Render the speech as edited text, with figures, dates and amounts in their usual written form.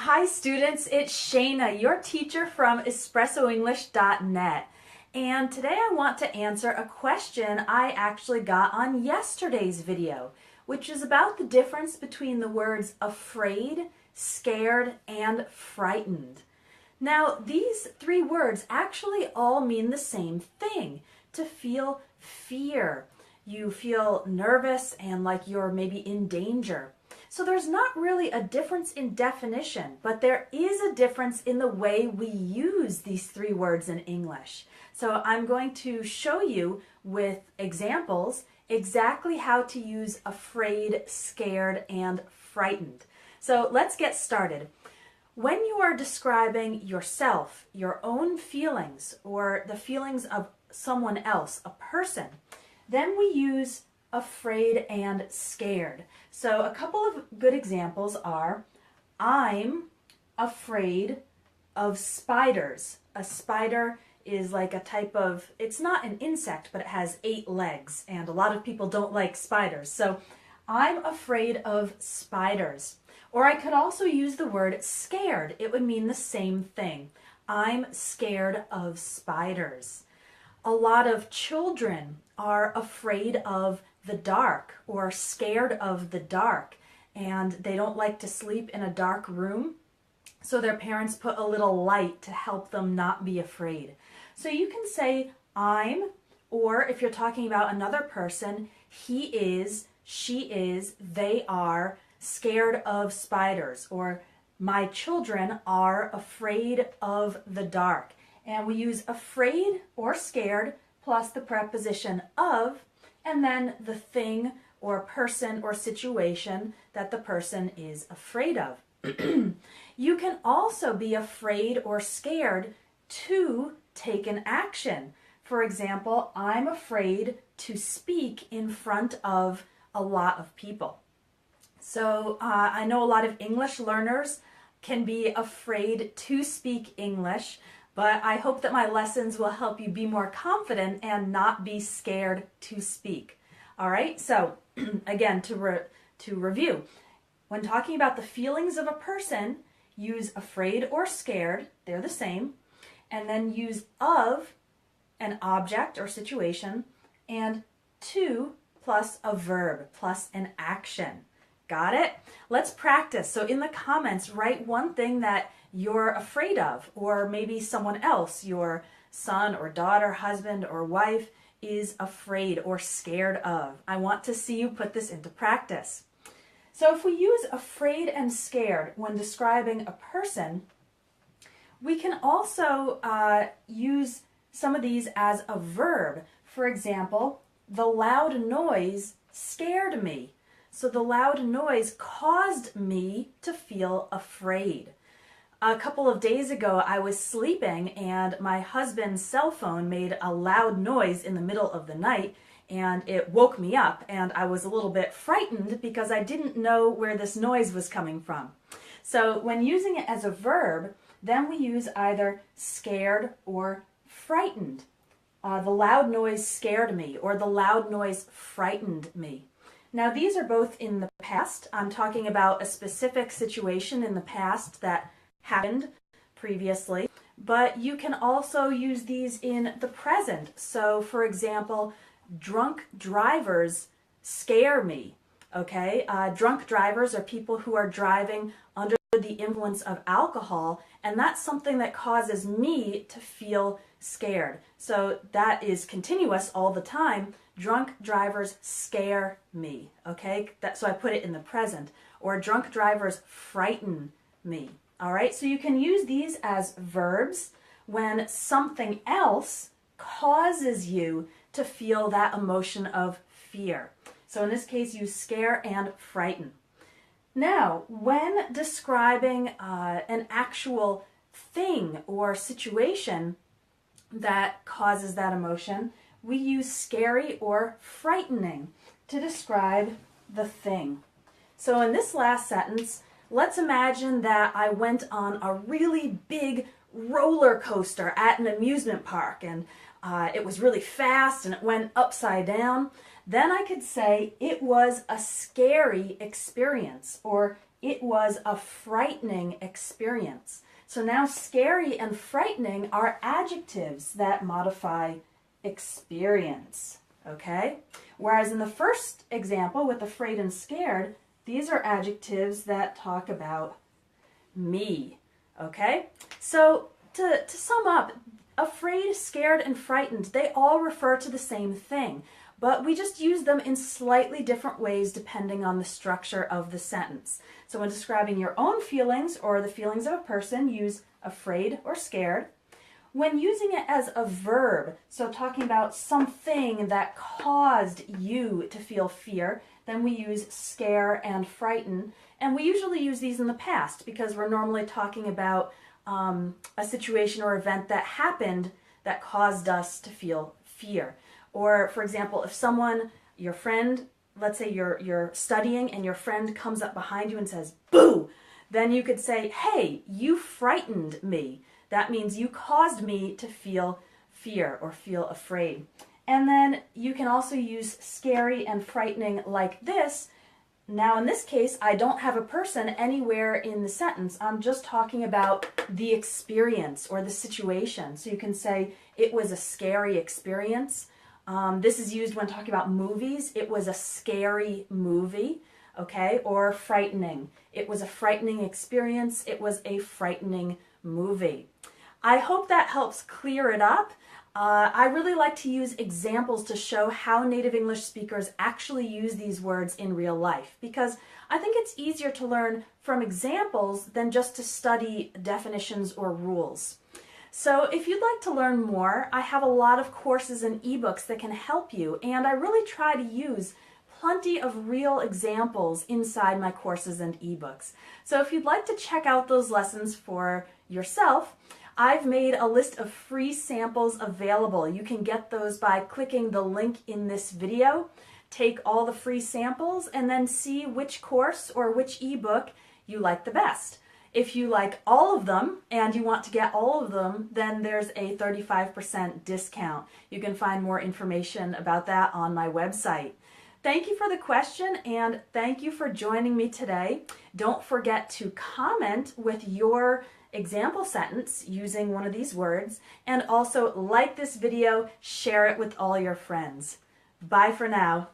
Hi students, it's Shayna, your teacher from EspressoEnglish.net. And today I want to answer a question I actually got on yesterday's video, which is about the difference between the words afraid, scared, and frightened. Now, these three words actually all mean the same thing, to feel fear. You feel nervous and like you're maybe in danger. So there's not really a difference in definition, but there is a difference in the way we use these three words in English. So I'm going to show you with examples exactly how to use afraid, scared, and frightened. So let's get started. When you are describing yourself, your own feelings, or the feelings of someone else, a person, then we use afraid and scared. So a couple of good examples are, I'm afraid of spiders. A spider is like a type of, it's not an insect, but it has 8 legs, and a lot of people don't like spiders. So I'm afraid of spiders. Or I could also use the word scared. It would mean the same thing. I'm scared of spiders. A lot of children are afraid of the dark or scared of the dark, and they don't like to sleep in a dark room, so their parents put a little light to help them not be afraid. So you can say I'm, or if you're talking about another person, he is, she is, they are scared of spiders, or my children are afraid of the dark. And we use afraid or scared plus the preposition of, and then the thing or person or situation that the person is afraid of. You can also be afraid or scared to take an action. For example, I'm afraid to speak in front of a lot of people. So I know a lot of English learners can be afraid to speak English, but I hope that my lessons will help you be more confident and not be scared to speak. All right, so again, to review, when talking about the feelings of a person, use afraid or scared, they're the same, and then use of an object or situation, and to plus a verb plus an action. Got it? Let's practice. So in the comments, write one thing that you're afraid of, or maybe someone else, your son or daughter, husband or wife, is afraid or scared of. I want to see you put this into practice. So if we use afraid and scared when describing a person, we can also use some of these as a verb. For example, the loud noise scared me. So the loud noise caused me to feel afraid. A couple of days ago, I was sleeping and my husband's cell phone made a loud noise in the middle of the night, and it woke me up, and I was a little bit frightened because I didn't know where this noise was coming from. So when using it as a verb, then we use either scared or frightened. The loud noise scared me, or the loud noise frightened me. Now these are both in the past. I'm talking about a specific situation in the past that happened previously, but you can also use these in the present. So for example, drunk drivers scare me. Okay, drunk drivers are people who are driving under the influence of alcohol, and that's something that causes me to feel scared. So that is continuous all the time. Drunk drivers scare me. Okay, so I put it in the present. Or drunk drivers frighten me. All right, so you can use these as verbs when something else causes you to feel that emotion of fear. So in this case, use scare and frighten. Now, when describing an actual thing or situation that causes that emotion, we use scary or frightening to describe the thing. So in this last sentence, let's imagine that I went on a really big roller coaster at an amusement park, and it was really fast and it went upside down. Then I could say it was a scary experience, or it was a frightening experience. So now scary and frightening are adjectives that modify experience, okay? Whereas in the first example with afraid and scared, these are adjectives that talk about me, okay? So to sum up, afraid, scared, and frightened, they all refer to the same thing, but we just use them in slightly different ways depending on the structure of the sentence. So when describing your own feelings or the feelings of a person, use afraid or scared. When using it as a verb, so talking about something that caused you to feel fear, then we use scare and frighten. And we usually use these in the past because we're normally talking about a situation or event that happened that caused us to feel fear. Or, for example, if someone, your friend, let's say you're studying and your friend comes up behind you and says, "Boo!" then you could say, "Hey, you frightened me." That means you caused me to feel fear or feel afraid. And then you can also use scary and frightening like this. Now in this case, I don't have a person anywhere in the sentence. I'm just talking about the experience or the situation. So you can say, it was a scary experience. This is used when talking about movies. It was a scary movie, okay? Or frightening. It was a frightening experience. It was a frightening movie. I hope that helps clear it up. I really like to use examples to show how native English speakers actually use these words in real life, because I think it's easier to learn from examples than just to study definitions or rules. So if you'd like to learn more, I have a lot of courses and ebooks that can help you, and I really try to use plenty of real examples inside my courses and ebooks. So if you'd like to check out those lessons for yourself, I've made a list of free samples available. You can get those by clicking the link in this video. Take all the free samples and then see which course or which ebook you like the best. If you like all of them and you want to get all of them, then there's a 35% discount. You can find more information about that on my website. Thank you for the question and thank you for joining me today. Don't forget to comment with your example sentence using one of these words, and also like this video, share it with all your friends. Bye for now.